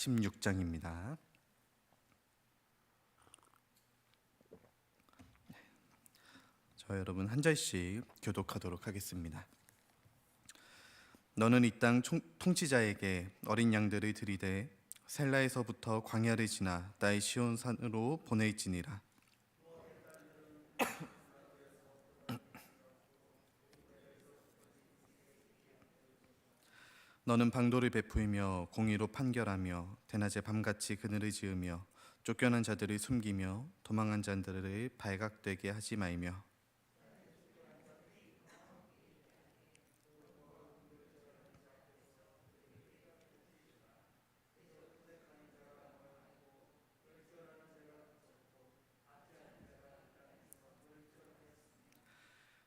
16장입니다. 저 여러분 한 절씩 교독하도록 하겠습니다. 너는 이 땅 통치자에게 어린 양들을 들이되 셀라에서부터 광야를 지나 나의 시온 산으로 보낼지니라. 너는 방도를 베풀며 공의로 판결하며 대낮에 밤같이 그늘을 지으며 쫓겨난 자들을 숨기며 도망한 자들을 발각되게 하지 말며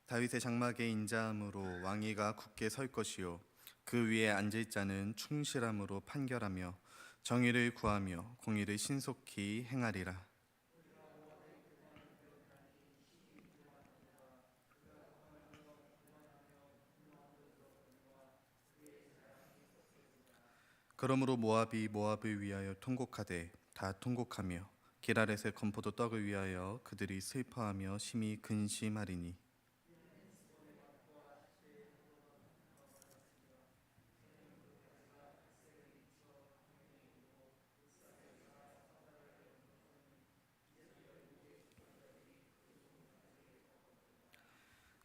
다윗의 장막의 인자함으로 왕위가 굳게 설 것이요 그 위에 앉을 자는 충실함으로 판결하며 정의를 구하며 공의를 신속히 행하리라. 그러므로 모압이 모압을 위하여 통곡하되 다 통곡하며 기랄에서 건포도 떡을 위하여 그들이 슬퍼하며 심히 근심하리니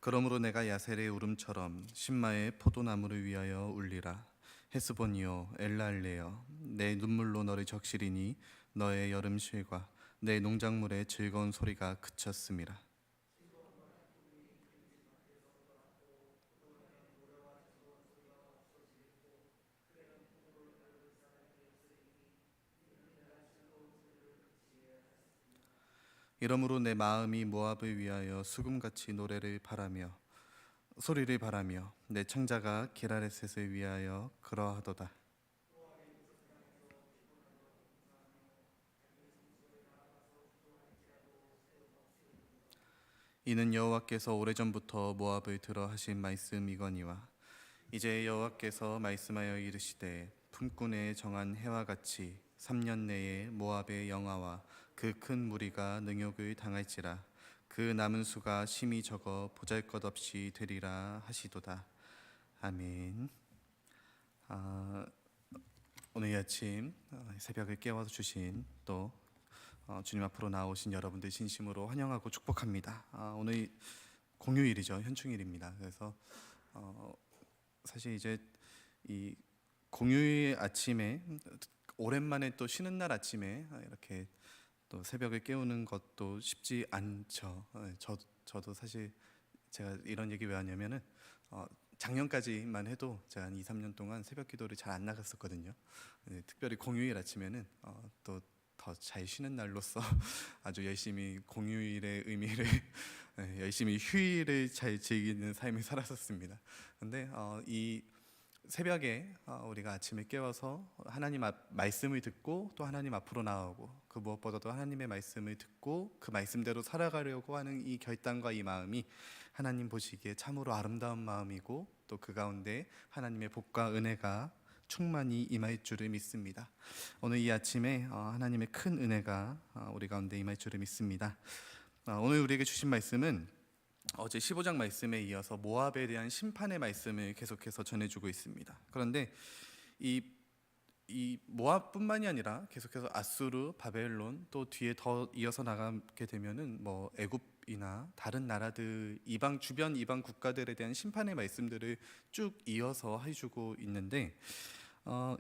그러므로 내가 야셀의 울음처럼 신마의 포도나무를 위하여 울리라. 헤스본이여 엘랄레여 내 눈물로 너를 적시리니 너의 여름 쉴과 내 농작물의 즐거운 소리가 그쳤음이라. 이러므로 내 마음이 모압을 위하여 수금같이 소리를 바라며 내 창자가 게라레셋을 위하여 그러하도다. 이는 여호와께서 오래전부터 모압을 들어 하신 말씀이거니와 이제 여호와께서 말씀하여 이르시되 품꾼에 정한 해와 같이 3년 내에 모압의 영화와 그 큰 무리가 능욕을 당할지라. 그 남은 수가 심히 적어 보잘것없이 되리라 하시도다. 아멘. 오늘 아침 새벽을 깨워서 주신 또 주님 앞으로 나오신 여러분들 진심으로 환영하고 축복합니다. 오늘 공휴일이죠. 현충일입니다. 그래서 사실 이제 이 공휴일 아침에 오랜만에 또 쉬는 날 아침에 이렇게 또 새벽을 깨우는 것도 쉽지 않죠. 저도 사실 제가 이런 얘기 왜 하냐면은 작년까지만 해도 제가 한 2, 3년 동안 새벽 기도를 잘 안 나갔었거든요. 특별히 공휴일 아침에는 또 더 잘 쉬는 날로서 아주 열심히 공휴일의 의미를 열심히 휴일을 잘 즐기는 삶을 살았었습니다. 근데 이 새벽에 우리가 아침에 깨워서 하나님 말씀을 듣고 또 하나님 앞으로 나오고 그 무엇보다도 하나님의 말씀을 듣고 그 말씀대로 살아가려고 하는 이 결단과 이 마음이 하나님 보시기에 참으로 아름다운 마음이고 또 그 가운데 하나님의 복과 은혜가 충만히 임할 줄을 믿습니다. 오늘 이 아침에 하나님의 큰 은혜가 우리 가운데 임할 줄을 믿습니다. 오늘 우리에게 주신 말씀은 어제 15장 말씀에 이어서 모압에 대한 심판의 말씀을 계속해서 전해주고 있습니다. 그런데 이 모압뿐만이 아니라 계속해서 아수르, 바벨론 또 뒤에 더 이어서 나가게 되면은 뭐 애굽이나 다른 나라들 주변 이방 국가들에 대한 심판의 말씀들을 쭉 이어서 해주고 있는데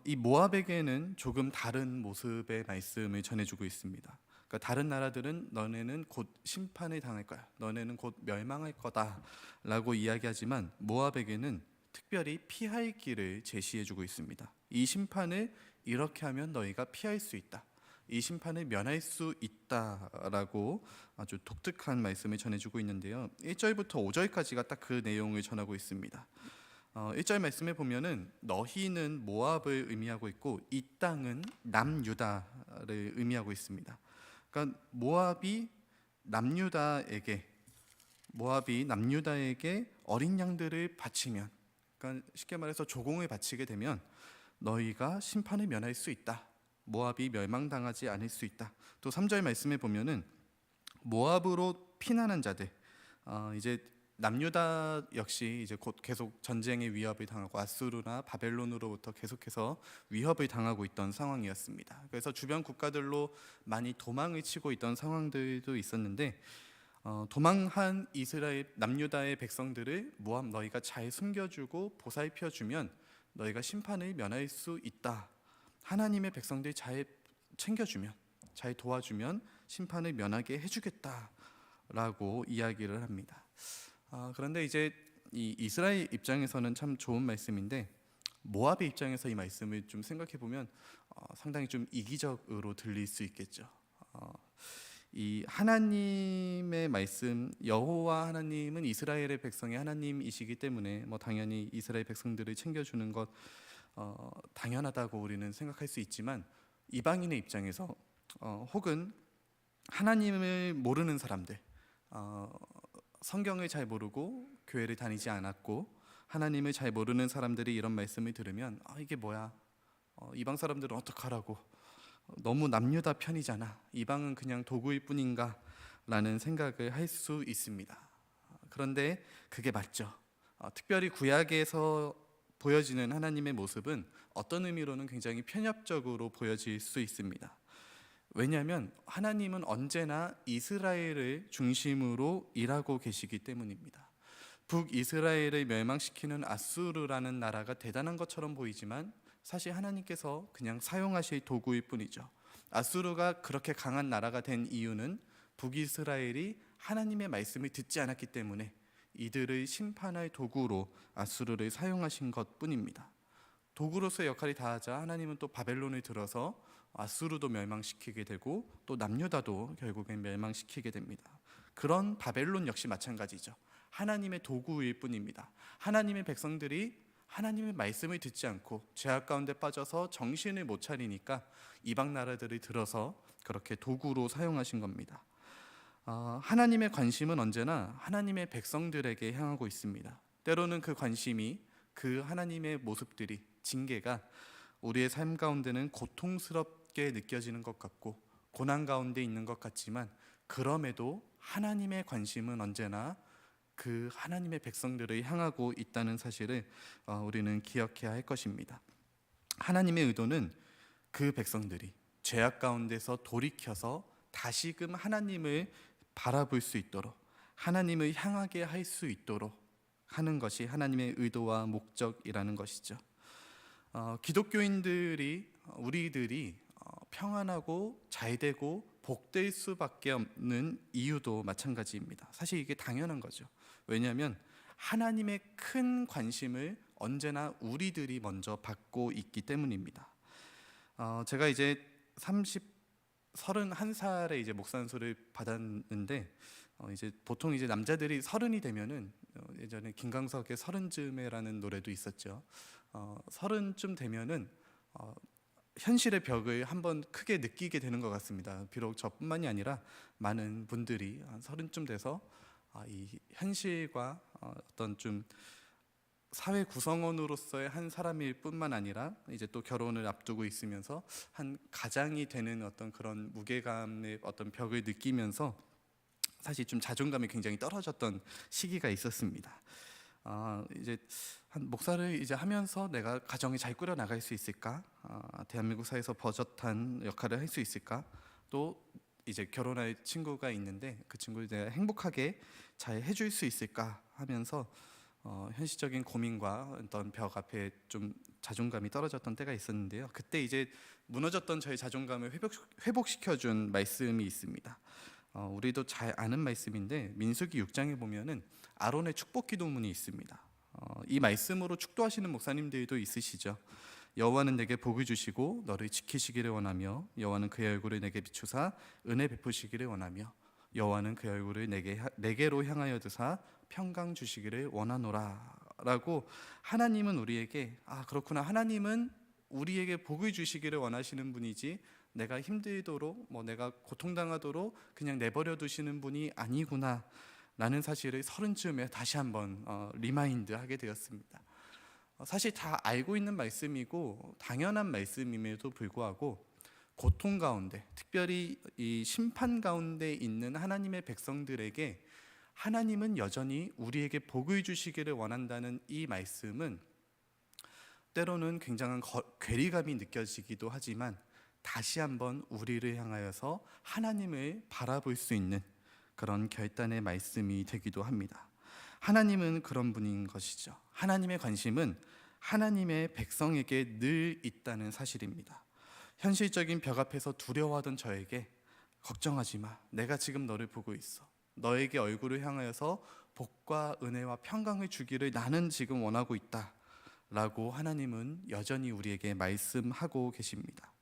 이 모압에게는 조금 다른 모습의 말씀을 전해주고 있습니다. 그러니까 다른 나라들은 너네는 곧 심판을 당할 거야, 너네는 곧 멸망할 거다라고 이야기하지만 모압에게는 특별히 피할 길을 제시해주고 있습니다. 이 심판을 이렇게 하면 너희가 피할 수 있다, 이 심판을 면할 수 있다라고 아주 독특한 말씀을 전해주고 있는데요. 1절부터 5절까지가 딱 그 내용을 전하고 있습니다. 1절 말씀에 보면은 너희는 모압을 의미하고 있고 이 땅은 남유다를 의미하고 있습니다. 그러니까 모압이 남유다에게 어린 양들을 바치면, 그러니까 쉽게 말해서 조공을 바치게 되면 너희가 심판을 면할 수 있다 모압이 멸망당하지 않을 수 있다. 또 3절 말씀에 보면은 모압으로 피난한 자들, 이제 남유다 역시 이제 곧 계속 전쟁의 위협을 당하고 아수르나 바벨론으로부터 계속해서 위협을 당하고 있던 상황이었습니다. 그래서 주변 국가들로 많이 도망을 치고 있던 상황들도 있었는데, 도망한 이스라엘 남유다의 백성들을 모압 너희가 잘 숨겨주고 보살펴주면 너희가 심판을 면할 수 있다. 하나님의 백성들 잘 챙겨주면, 잘 도와주면 심판을 면하게 해주겠다라고 이야기를 합니다. 그런데 이제 이 이스라엘 입장에서는 참 좋은 말씀인데, 모압의 입장에서 이 말씀을 좀 생각해 보면 상당히 좀 이기적으로 들릴 수 있겠죠. 이 하나님의 말씀, 여호와 하나님은 이스라엘의 백성의 하나님이시기 때문에 뭐 당연히 이스라엘 백성들을 챙겨주는 것 당연하다고 우리는 생각할 수 있지만, 이방인의 입장에서 혹은 하나님을 모르는 사람들, 성경을 잘 모르고 교회를 다니지 않았고 하나님을 잘 모르는 사람들이 이런 말씀을 들으면 이게 뭐야, 이방 사람들은 어떡하라고, 너무 남유다 편이잖아, 이방은 그냥 도구일 뿐인가 라는 생각을 할 수 있습니다. 그런데 그게 맞죠. 특별히 구약에서 보여지는 하나님의 모습은 어떤 의미로는 굉장히 편협적으로 보여질 수 있습니다. 왜냐하면 하나님은 언제나 이스라엘을 중심으로 일하고 계시기 때문입니다. 북이스라엘을 멸망시키는 아수르라는 나라가 대단한 것처럼 보이지만 사실 하나님께서 그냥 사용하실 도구일 뿐이죠. 아수르가 그렇게 강한 나라가 된 이유는 북이스라엘이 하나님의 말씀을 듣지 않았기 때문에 이들을 심판할 도구로 아수르를 사용하신 것뿐입니다. 도구로서의 역할이 다하자 하나님은 또 바벨론을 들어서 아수르도 멸망시키게 되고 또 남유다도 결국엔 멸망시키게 됩니다. 그런 바벨론 역시 마찬가지죠. 하나님의 도구일 뿐입니다. 하나님의 백성들이 하나님의 말씀을 듣지 않고 죄악 가운데 빠져서 정신을 못 차리니까 이방 나라들을 들어서 그렇게 도구로 사용하신 겁니다. 하나님의 관심은 언제나 하나님의 백성들에게 향하고 있습니다. 때로는 그 관심이, 그 하나님의 모습들이, 징계가 우리의 삶 가운데는 고통스럽게 느껴지는 것 같고 고난 가운데 있는 것 같지만, 그럼에도 하나님의 관심은 언제나 그 하나님의 백성들을 향하고 있다는 사실을 우리는 기억해야 할 것입니다. 하나님의 의도는 그 백성들이 죄악 가운데서 돌이켜서 다시금 하나님을 바라볼 수 있도록, 하나님을 향하게 할 수 있도록 하는 것이 하나님의 의도와 목적이라는 것이죠. 기독교인들이, 우리들이 평안하고 잘되고 복될 수밖에 없는 이유도 마찬가지입니다. 사실 이게 당연한 거죠. 왜냐하면 하나님의 큰 관심을 언제나 우리들이 먼저 받고 있기 때문입니다. 제가 이제 31살에 이제 목산소를 받았는데, 이제 보통 이제 남자들이 30이 되면은, 예전에 김광석의 서른쯤에라는 노래도 있었죠. 30쯤 되면은 현실의 벽을 한번 크게 느끼게 되는 것 같습니다. 비록 저뿐만이 아니라 많은 분들이 한 30쯤 돼서 이 현실과 어떤 좀 사회 구성원으로서의 한 사람일 뿐만 아니라 이제 또 결혼을 앞두고 있으면서 한 가장이 되는 어떤 그런 무게감의 어떤 벽을 느끼면서 사실 좀 자존감이 굉장히 떨어졌던 시기가 있었습니다. 이제 한 목사를 이제 하면서 내가 가정을 잘 꾸려 나갈 수 있을까? 대한민국 사회에서 버젓한 역할을 할 수 있을까? 또 이제 결혼할 친구가 있는데 그 친구를 내가 행복하게 잘 해줄 수 있을까 하면서 현실적인 고민과 어떤 벽 앞에 좀 자존감이 떨어졌던 때가 있었는데요. 그때 이제 무너졌던 저의 자존감을 회복시켜준 말씀이 있습니다. 우리도 잘 아는 말씀인데 민수기 6장에 보면은 아론의 축복 기도문이 있습니다. 이 말씀으로 축도하시는 목사님들도 있으시죠. 여호와는 내게 복을 주시고 너를 지키시기를 원하며 여호와는 그의 얼굴을 내게 비추사 은혜 베푸시기를 원하며 여호와는 그의 얼굴을 내게로 향하여 드사 평강 주시기를 원하노라 라고, 하나님은 우리에게 그렇구나, 하나님은 우리에게 복을 주시기를 원하시는 분이지 내가 힘들도록 내가 고통당하도록 그냥 내버려 두시는 분이 아니구나 라는 사실을 30쯤에 다시 한번 리마인드 하게 되었습니다. 사실 다 알고 있는 말씀이고 당연한 말씀임에도 불구하고 고통 가운데, 특별히 이 심판 가운데 있는 하나님의 백성들에게 하나님은 여전히 우리에게 복을 주시기를 원한다는 이 말씀은 때로는 굉장한 괴리감이 느껴지기도 하지만 다시 한번 우리를 향하여서 하나님을 바라볼 수 있는 그런 결단의 말씀이 되기도 합니다. 하나님은 그런 분인 것이죠. 하나님의 관심은 하나님의 백성에게 늘 있다는 사실입니다. 현실적인 벽 앞에서 두려워하던 저에게 걱정하지 마. 내가 지금 너를 보고 있어. 너에게 얼굴을 향하여서 복과 은혜와 평강을 주기를 나는 지금 원하고 있다. 라고 하나님은 여전히 우리에게 말씀하고 계십니다.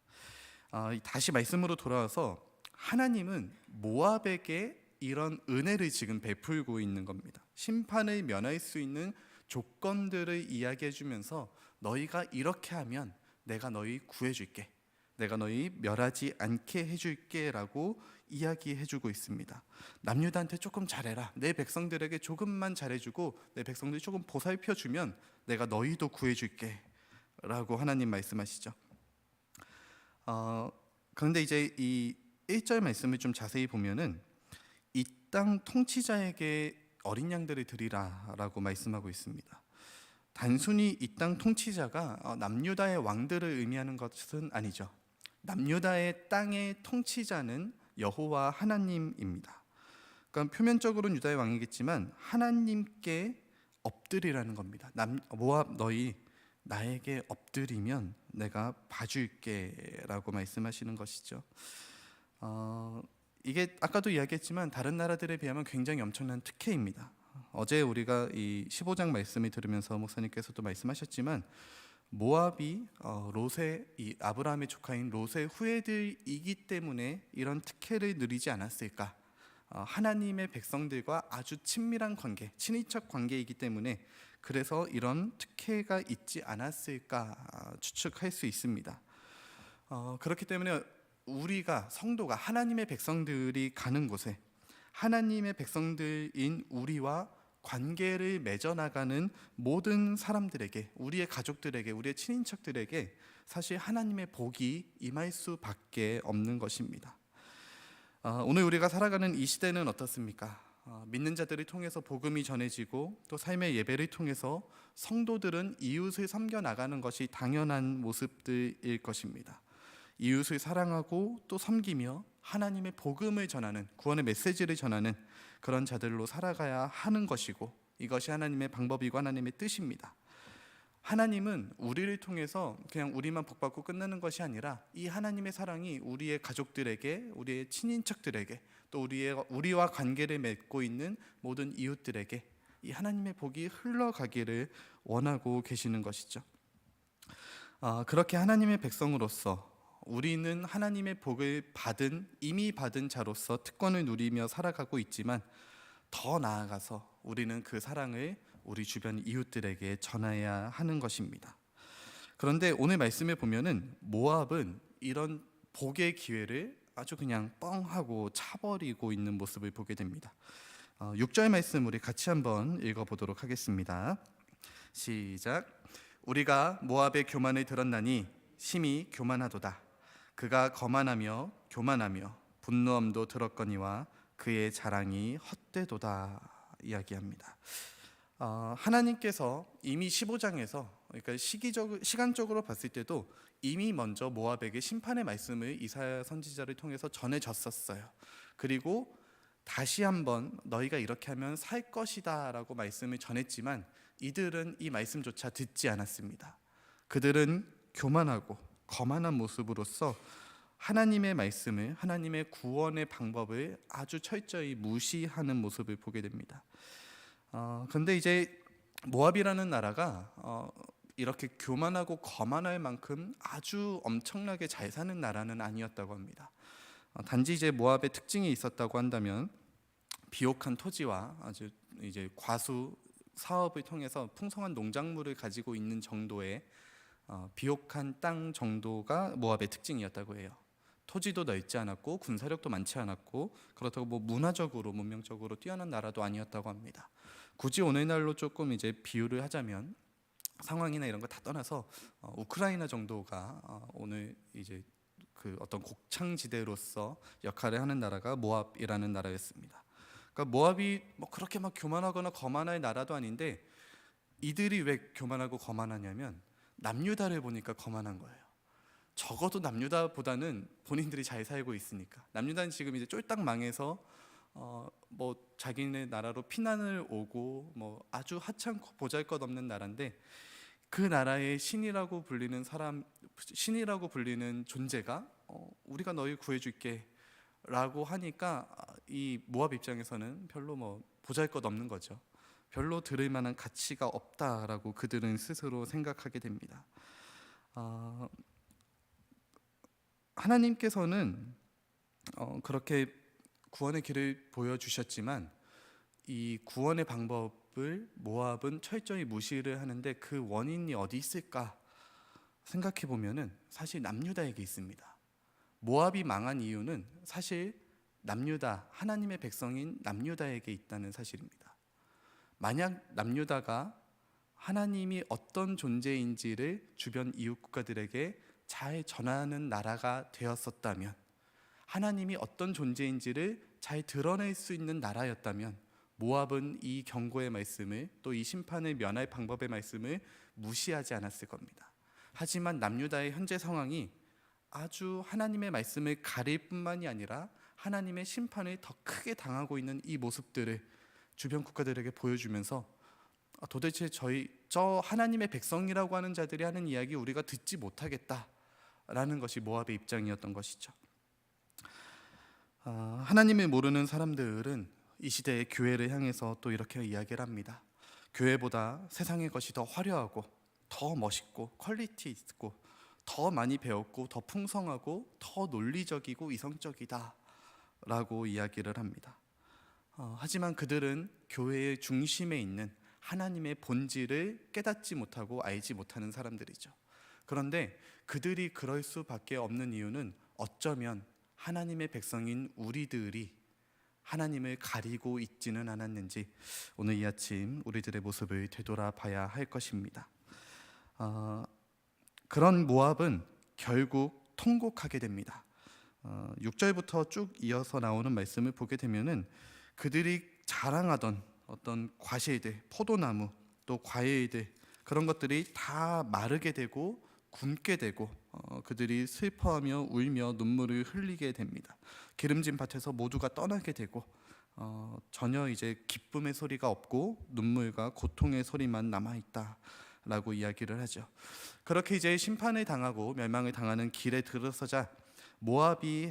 다시 말씀으로 돌아와서 하나님은 모압에게 이런 은혜를 지금 베풀고 있는 겁니다. 심판을 면할 수 있는 조건들을 이야기해 주면서 너희가 이렇게 하면 내가 너희 구해줄게, 내가 너희 멸하지 않게 해줄게 라고 이야기해 주고 있습니다. 남유다한테 조금 잘해라, 내 백성들에게 조금만 잘해주고 내 백성들이 조금 보살펴주면 내가 너희도 구해줄게 라고 하나님 말씀하시죠. 그런데 이제 이 1절 말씀을 좀 자세히 보면은 이 땅 통치자에게 어린 양들을 드리라 라고 말씀하고 있습니다. 단순히 이 땅 통치자가 남유다의 왕들을 의미하는 것은 아니죠. 남유다의 땅의 통치자는 여호와 하나님입니다. 그러니까 표면적으로는 유다의 왕이겠지만 하나님께 엎드리라는 겁니다. 모압 너희 나에게 엎드리면 내가 봐줄게 라고 말씀하시는 것이죠. 이게 아까도 이야기했지만 다른 나라들에 비하면 굉장히 엄청난 특혜입니다. 어제 우리가 이 15장 말씀을 들으면서 목사님께서도 말씀하셨지만 모압이 롯의 이 아브라함의 조카인 롯의 후예들이기 때문에 이런 특혜를 누리지 않았을까? 하나님의 백성들과 아주 친밀한 관계, 친인척 관계이기 때문에 그래서 이런 특혜가 있지 않았을까 추측할 수 있습니다. 그렇기 때문에 우리가 성도가 하나님의 백성들이 가는 곳에 하나님의 백성들인 우리와 관계를 맺어나가는 모든 사람들에게, 우리의 가족들에게, 우리의 친인척들에게 사실 하나님의 복이 임할 수밖에 없는 것입니다. 오늘 우리가 살아가는 이 시대는 어떻습니까? 믿는 자들을 통해서 복음이 전해지고 또 삶의 예배를 통해서 성도들은 이웃을 섬겨 나가는 것이 당연한 모습들일 것입니다. 이웃을 사랑하고 또 섬기며 하나님의 복음을 전하는, 구원의 메시지를 전하는 그런 자들로 살아가야 하는 것이고 이것이 하나님의 방법이고 하나님의 뜻입니다. 하나님은 우리를 통해서 그냥 우리만 복받고 끝나는 것이 아니라 이 하나님의 사랑이 우리의 가족들에게, 우리의 친인척들에게, 또 우리와 관계를 맺고 있는 모든 이웃들에게 이 하나님의 복이 흘러가기를 원하고 계시는 것이죠. 그렇게 하나님의 백성으로서 우리는 하나님의 복을 이미 받은 자로서 특권을 누리며 살아가고 있지만 더 나아가서 우리는 그 사랑을 우리 주변 이웃들에게 전해야 하는 것입니다. 그런데 오늘 말씀에 보면은 모압은 이런 복의 기회를 아주 그냥 뻥하고 차버리고 있는 모습을 보게 됩니다. 6절 말씀 우리 같이 한번 읽어보도록 하겠습니다. 시작. 우리가 모압의 교만을 들었나니 심히 교만하도다. 그가 거만하며 교만하며 분노함도 들었거니와 그의 자랑이 헛되도다 이야기합니다. 하나님께서 이미 15장에서, 그러니까 시간적으로 봤을 때도 이미 먼저 모압에게 심판의 말씀을 이사야 선지자를 통해서 전해졌었어요. 그리고 다시 한번 너희가 이렇게 하면 살 것이다 라고 말씀을 전했지만 이들은 이 말씀조차 듣지 않았습니다. 그들은 교만하고 거만한 모습으로서 하나님의 말씀을, 하나님의 구원의 방법을 아주 철저히 무시하는 모습을 보게 됩니다. 근데 이제 모압이라는 나라가 이렇게 교만하고 거만할 만큼 아주 엄청나게 잘 사는 나라는 아니었다고 합니다. 단지 이제 모압의 특징이 있었다고 한다면 비옥한 토지와 아주 이제 과수 사업을 통해서 풍성한 농작물을 가지고 있는 정도의 비옥한 땅 정도가 모압의 특징이었다고 해요. 토지도 넓지 않았고 군사력도 많지 않았고 그렇다고 뭐 문화적으로 문명적으로 뛰어난 나라도 아니었다고 합니다. 굳이 오늘날로 조금 이제 비유를 하자면 상황이나 이런 거 다 떠나서 우크라이나 정도가 오늘 이제 그 어떤 곡창지대로서 역할을 하는 나라가 모압이라는 나라였습니다. 그러니까 모압이 뭐 그렇게 막 교만하거나 거만할 나라도 아닌데 이들이 왜 교만하고 거만하냐면 남유다를 보니까 거만한 거예요. 적어도 남유다보다는 본인들이 잘 살고 있으니까. 남유다는 지금 이제 쫄딱 망해서 뭐 자기네 나라로 피난을 오고 뭐 아주 하찮고 보잘것없는 나라인데 그 나라의 신이라고 불리는 사람, 신이라고 불리는 존재가 우리가 너희 구해줄게 라고 하니까 이 모압 입장에서는 별로 뭐 보잘것없는 거죠. 별로 들을 만한 가치가 없다라고 그들은 스스로 생각하게 됩니다. 하나님께서는 그렇게 구원의 길을 보여주셨지만 이 구원의 방법을 모압은 철저히 무시를 하는데 그 원인이 어디 있을까 생각해 보면은 사실 남유다에게 있습니다. 모압이 망한 이유는 사실 남유다, 하나님의 백성인 남유다에게 있다는 사실입니다. 만약 남유다가 하나님이 어떤 존재인지를 주변 이웃 국가들에게 잘 전하는 나라가 되었었다면, 하나님이 어떤 존재인지를 잘 드러낼 수 있는 나라였다면 모압은 이 경고의 말씀을 또 이 심판을 면할 방법의 말씀을 무시하지 않았을 겁니다. 하지만 남유다의 현재 상황이 아주 하나님의 말씀을 가릴 뿐만이 아니라 하나님의 심판을 더 크게 당하고 있는 이 모습들을 주변 국가들에게 보여주면서 도대체 저 하나님의 백성이라고 하는 자들이 하는 이야기 우리가 듣지 못하겠다라는 것이 모압의 입장이었던 것이죠. 하나님을 모르는 사람들은 이 시대의 교회를 향해서 또 이렇게 이야기를 합니다. 교회보다 세상의 것이 더 화려하고 더 멋있고 퀄리티 있고 더 많이 배웠고 더 풍성하고 더 논리적이고 이성적이다 라고 이야기를 합니다. 하지만 그들은 교회의 중심에 있는 하나님의 본질을 깨닫지 못하고 알지 못하는 사람들이죠. 그런데 그들이 그럴 수밖에 없는 이유는 어쩌면 하나님의 백성인 우리들이 하나님을 가리고 있지는 않았는지 오늘 이 아침 우리들의 모습을 되돌아봐야 할 것입니다. 그런 모압은 결국 통곡하게 됩니다. 6절부터 쭉 이어서 나오는 말씀을 보게 되면은 그들이 자랑하던 어떤 과실들, 포도나무, 또 과일들 그런 것들이 다 마르게 되고 굶게 되고 그들이 슬퍼하며 울며 눈물을 흘리게 됩니다. 기름진 밭에서 모두가 떠나게 되고 전혀 이제 기쁨의 소리가 없고 눈물과 고통의 소리만 남아있다라고 이야기를 하죠. 그렇게 이제 심판을 당하고 멸망을 당하는 길에 들어서자 모압이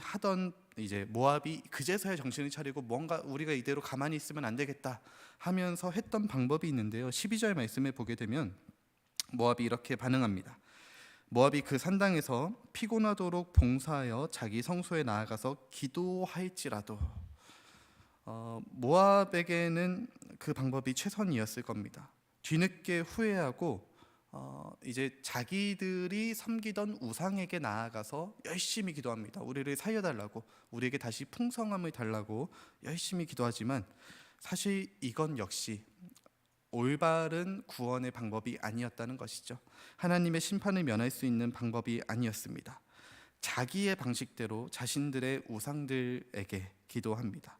그제서야 정신을 차리고 뭔가 우리가 이대로 가만히 있으면 안 되겠다 하면서 했던 방법이 있는데요. 12절 말씀에 보게 되면 모압이 이렇게 반응합니다. 모압이 그 산당에서 피곤하도록 봉사하여 자기 성소에 나아가서 기도할지라도 모압에게는 그 방법이 최선이었을 겁니다. 뒤늦게 후회하고 이제 자기들이 섬기던 우상에게 나아가서 열심히 기도합니다. 우리를 살려달라고, 우리에게 다시 풍성함을 달라고 열심히 기도하지만 사실 이건 역시 올바른 구원의 방법이 아니었다는 것이죠. 하나님의 심판을 면할 수 있는 방법이 아니었습니다. 자기의 방식대로 자신들의 우상들에게 기도합니다.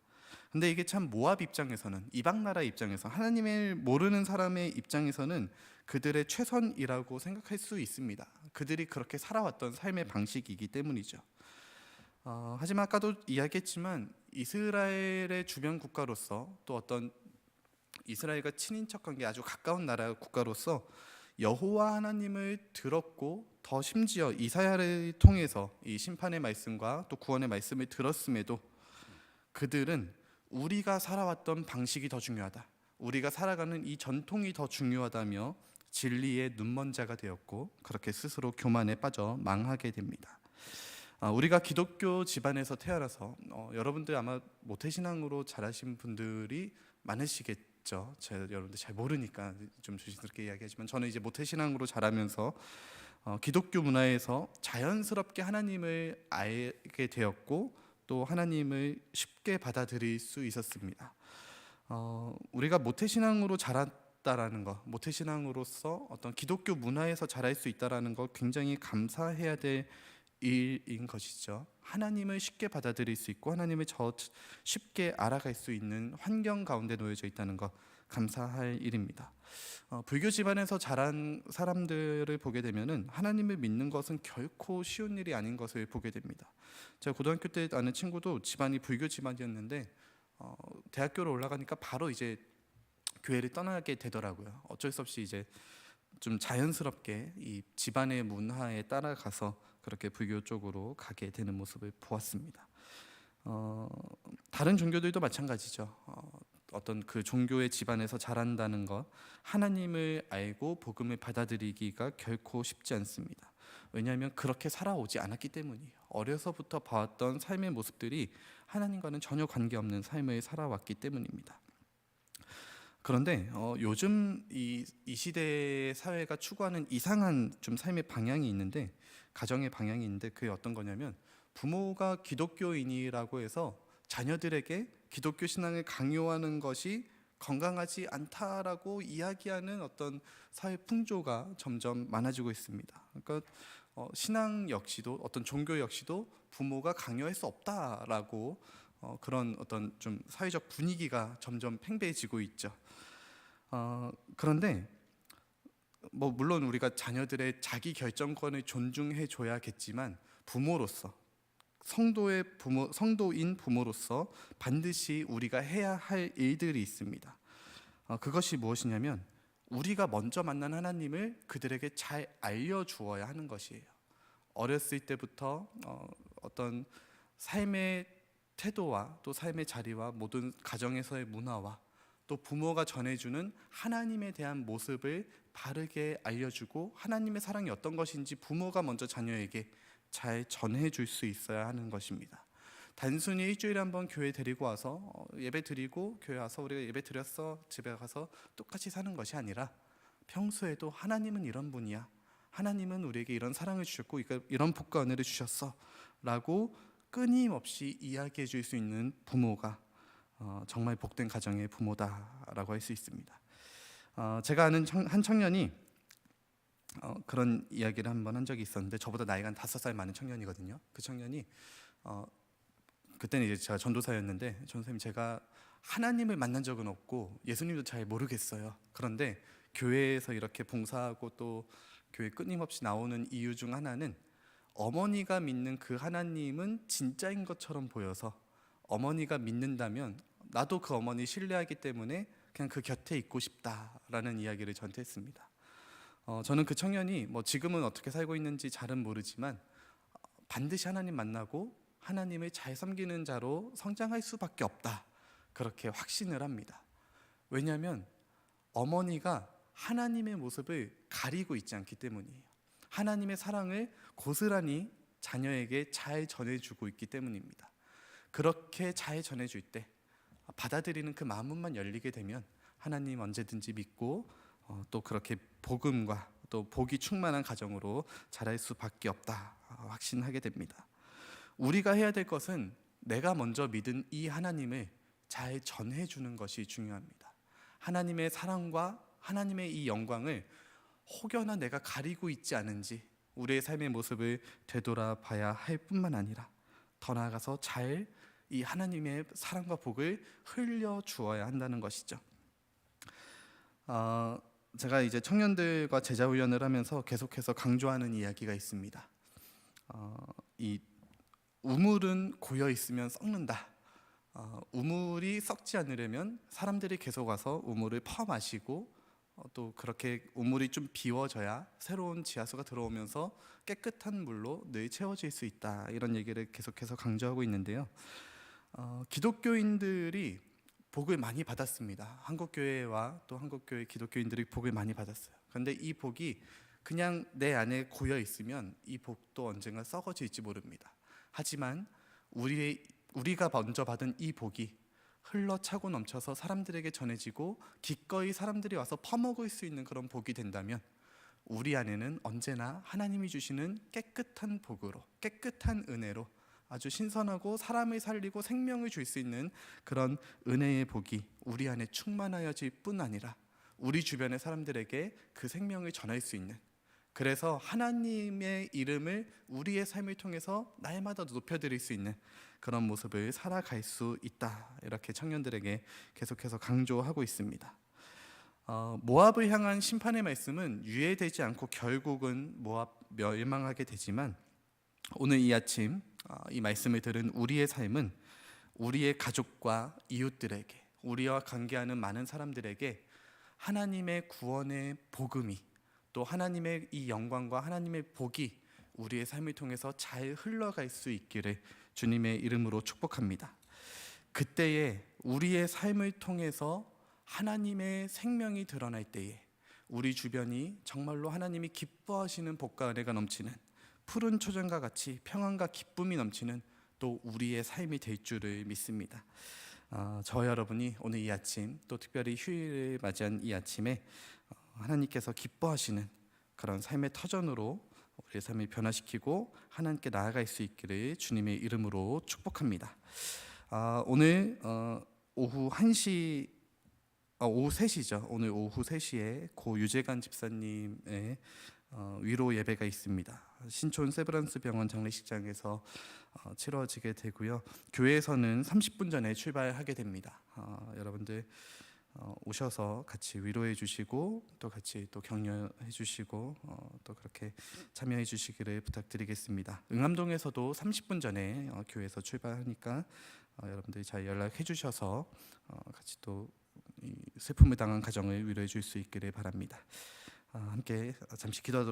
근데 이게 참 모압 입장에서는, 이방 나라 입장에서, 하나님을 모르는 사람의 입장에서는 그들의 최선이라고 생각할 수 있습니다. 그들이 그렇게 살아왔던 삶의 방식이기 때문이죠. 하지만 아까도 이야기했지만 이스라엘의 주변 국가로서 또 어떤 이스라엘과 친인척 관계 아주 가까운 나라 국가로서 여호와 하나님을 들었고 더 심지어 이사야를 통해서 이 심판의 말씀과 또 구원의 말씀을 들었음에도 그들은 우리가 살아왔던 방식이 더 중요하다, 우리가 살아가는 이 전통이 더 중요하다며 진리의 눈먼 자가 되었고 그렇게 스스로 교만에 빠져 망하게 됩니다. 우리가 기독교 집안에서 태어나서 여러분들 아마 모태신앙으로 자라신 분들이 많으시겠죠. 제가 여러분들 잘 모르니까 좀 조심스럽게 이야기하지만 저는 이제 모태신앙으로 자라면서 기독교 문화에서 자연스럽게 하나님을 알게 되었고 또 하나님을 쉽게 받아들일 수 있었습니다. 우리가 모태신앙으로 자랐다라는 것, 모태신앙으로서 어떤 기독교 문화에서 자랄 수 있다라는 것 굉장히 감사해야 될 일인 것이죠. 하나님을 쉽게 받아들일 수 있고 하나님을 쉽게 알아갈 수 있는 환경 가운데 놓여져 있다는 것, 감사할 일입니다. 불교 집안에서 자란 사람들을 보게 되면은 하나님을 믿는 것은 결코 쉬운 일이 아닌 것을 보게 됩니다. 제가 고등학교 때 아는 친구도 집안이 불교 집안이었는데 대학교로 올라가니까 바로 이제 교회를 떠나게 되더라고요. 어쩔 수 없이 이제 좀 자연스럽게 이 집안의 문화에 따라가서 그렇게 불교 쪽으로 가게 되는 모습을 보았습니다. 다른 종교들도 마찬가지죠. 어떤 그 종교의 집안에서 자란다는 것, 하나님을 알고 복음을 받아들이기가 결코 쉽지 않습니다. 왜냐하면 그렇게 살아오지 않았기 때문이에요. 어려서부터 봐왔던 삶의 모습들이 하나님과는 전혀 관계없는 삶을 살아왔기 때문입니다. 그런데 요즘 이 시대 사회가 추구하는 이상한 좀 삶의 방향이 있는데, 가정의 방향이 있는데, 그게 어떤 거냐면 부모가 기독교인이라고 해서 자녀들에게 기독교 신앙을 강요하는 것이 건강하지 않다라고 이야기하는 어떤 사회 풍조가 점점 많아지고 있습니다. 그러니까 신앙 역시도, 어떤 종교 역시도 부모가 강요할 수 없다라고 그런 어떤 좀 사회적 분위기가 점점 팽배해지고 있죠. 그런데 뭐 물론 우리가 자녀들의 자기 결정권을 존중해 줘야겠지만 부모로서, 성도인 부모로서 반드시 우리가 해야 할 일들이 있습니다. 그것이 무엇이냐면 우리가 먼저 만난 하나님을 그들에게 잘 알려주어야 하는 것이에요. 어렸을 때부터 어떤 삶의 태도와 또 삶의 자리와 모든 가정에서의 문화와 또 부모가 전해주는 하나님에 대한 모습을 바르게 알려주고 하나님의 사랑이 어떤 것인지 부모가 먼저 자녀에게 잘 전해줄 수 있어야 하는 것입니다. 단순히 일주일에 한번 교회 데리고 와서 예배 드리고 교회 와서 우리가 예배 드렸어 집에 가서 똑같이 사는 것이 아니라 평소에도 하나님은 이런 분이야, 하나님은 우리에게 이런 사랑을 주셨고 이런 복과 은혜를 주셨어 라고 끊임없이 이야기해 줄 수 있는 부모가 정말 복된 가정의 부모다라고 할 수 있습니다. 제가 아는 한 청년이 그런 이야기를 한번 한 적이 있었는데, 저보다 나이가 한 5살 많은 청년이거든요. 그 청년이 그때는 이제 제가 전도사였는데, 전도사님 제가 하나님을 만난 적은 없고 예수님도 잘 모르겠어요. 그런데 교회에서 이렇게 봉사하고 또 교회 끊임없이 나오는 이유 중 하나는 어머니가 믿는 그 하나님은 진짜인 것처럼 보여서 어머니가 믿는다면 나도 그 어머니 신뢰하기 때문에 그냥 그 곁에 있고 싶다라는 이야기를 저한테 했습니다. 저는 그 청년이 뭐 지금은 어떻게 살고 있는지 잘은 모르지만 반드시 하나님 만나고 하나님을 잘 섬기는 자로 성장할 수밖에 없다, 그렇게 확신을 합니다. 왜냐하면 어머니가 하나님의 모습을 가리고 있지 않기 때문이에요. 하나님의 사랑을 고스란히 자녀에게 잘 전해주고 있기 때문입니다. 그렇게 잘 전해줄 때 받아들이는 그 마음만 열리게 되면 하나님 언제든지 믿고 또 그렇게 복음과 또 복이 충만한 가정으로 자랄 수밖에 없다 확신하게 됩니다. 우리가 해야 될 것은 내가 먼저 믿은 이 하나님을 잘 전해주는 것이 중요합니다. 하나님의 사랑과 하나님의 이 영광을 혹여나 내가 가리고 있지 않은지 우리의 삶의 모습을 되돌아봐야 할 뿐만 아니라 더 나아가서 잘 이 하나님의 사랑과 복을 흘려주어야 한다는 것이죠. 제가 이제 청년들과 제자 훈련을 하면서 계속해서 강조하는 이야기가 있습니다. 이 우물은 고여 있으면 썩는다. 우물이 썩지 않으려면 사람들이 계속 와서 우물을 퍼 마시고 또 그렇게 우물이 좀 비워져야 새로운 지하수가 들어오면서 깨끗한 물로 늘 채워질 수 있다, 이런 얘기를 계속해서 강조하고 있는데요. 기독교인들이 복을 많이 받았습니다. 한국교회와 또 한국교회 기독교인들이 복을 많이 받았어요. 그런데 이 복이 그냥 내 안에 고여 있으면 이 복도 언젠가 썩어질지 모릅니다. 하지만 우리가 먼저 받은 이 복이 흘러차고 넘쳐서 사람들에게 전해지고 기꺼이 사람들이 와서 퍼먹을 수 있는 그런 복이 된다면 우리 안에는 언제나 하나님이 주시는 깨끗한 복으로, 깨끗한 은혜로 아주 신선하고 사람을 살리고 생명을 줄 수 있는 그런 은혜의 복이 우리 안에 충만하여질 뿐 아니라 우리 주변의 사람들에게 그 생명을 전할 수 있는, 그래서 하나님의 이름을 우리의 삶을 통해서 날마다 높여드릴 수 있는 그런 모습을 살아갈 수 있다, 이렇게 청년들에게 계속해서 강조하고 있습니다. 모압을 향한 심판의 말씀은 유예되지 않고 결국은 모압 멸망하게 되지만, 오늘 이 아침 이 말씀을 들은 우리의 삶은 우리의 가족과 이웃들에게, 우리와 관계하는 많은 사람들에게 하나님의 구원의 복음이, 또 하나님의 이 영광과 하나님의 복이 우리의 삶을 통해서 잘 흘러갈 수 있기를 주님의 이름으로 축복합니다. 그때에 우리의 삶을 통해서 하나님의 생명이 드러날 때에 우리 주변이 정말로 하나님이 기뻐하시는 복과 은혜가 넘치는 푸른 초장과 같이 평안과 기쁨이 넘치는 또 우리의 삶이 될 줄을 믿습니다. 저 여러분이 오늘 이 아침, 또 특별히 휴일을 맞이한 이 아침에 하나님께서 기뻐하시는 그런 삶의 터전으로 우리의 삶을 변화시키고 하나님께 나아갈 수 있기를 주님의 이름으로 축복합니다. 오늘 오후 1시, 오후 3시죠. 오늘 오후 3시에 고 유재관 집사님의 위로 예배가 있습니다. 신촌 세브란스 병원 장례식장에서 치러지게 되고요. 교회에서는 30분 전에 출발하게 됩니다. 여러분들 오셔서 같이 위로해 주시고 또 같이 또 격려해 주시고 또 그렇게 참여해 주시기를 부탁드리겠습니다. 응암동에서도 30분 전에 교회에서 출발하니까 여러분들이 잘 연락해 주셔서 같이 또 이 슬픔을 당한 가정을 위로해 줄 수 있기를 바랍니다. 함께 잠시 기도하도록